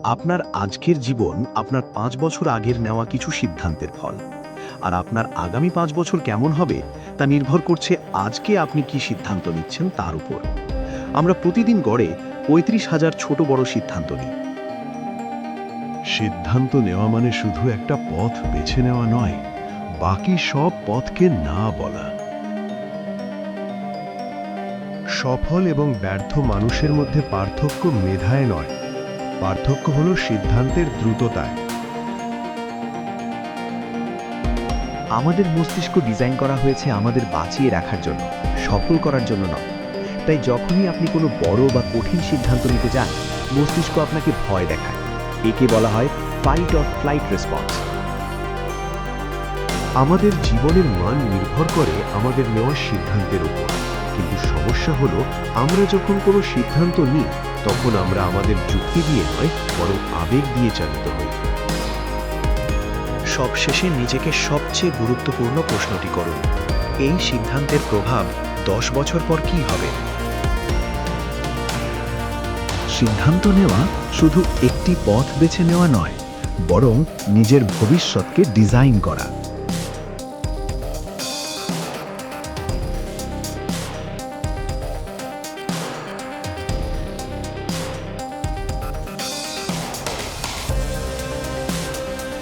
আপনার আজকের জীবন আপনার ৫ বছর আগের নেওয়া কিছু সিদ্ধান্তের ফল। আর আপনার আগামী ৫ বছর কেমন হবে তা নির্ভর করছে আজকে আপনি কি সিদ্ধান্ত নিচ্ছেন তার উপর। আমরা প্রতিদিন গড়ে ৩৫,০০০ ছোট বড় সিদ্ধান্ত নিই। সিদ্ধান্ত নেওয়া মানে শুধু একটা পথ বেছে নেওয়া নয়, বাকি সব পথকে না বলা। সফল এবং ব্যর্থ মানুষের মধ্যে পার্থক্য মেধায় নয়, পার্থক্য হলো সিদ্ধান্তের দ্রুততায়। আমাদের মস্তিষ্ক ডিজাইন করা হয়েছে আমাদের বাঁচিয়ে রাখার জন্য, সফল করার জন্য নয়। তাই যখনই আপনি কোনো বড় বা কঠিন সিদ্ধান্ত নিতে যান, মস্তিষ্ক আপনাকে ভয় দেখায়। একে বলা হয় ফাইট অর ফ্লাইট রেসপন্স। আমাদের জীবনের মান নির্ভর করে আমাদের নেওয়া সিদ্ধান্তের উপর, কিন্তু সমস্যা হলো আমরা যখন কোনো সিদ্ধান্ত নিই তখন আমরা আমাদের যুক্তি দিয়ে নয়, বরং আবেগ দিয়ে চালিত হই। সবশেষে নিজেকে সবচেয়ে গুরুত্বপূর্ণ প্রশ্নটি করুন, এই সিদ্ধান্তের প্রভাব ১০ বছর পর কি হবে? সিদ্ধান্ত নেওয়া শুধু একটি পথ বেছে নেওয়া নয়, বরং নিজের ভবিষ্যৎকে ডিজাইন করা।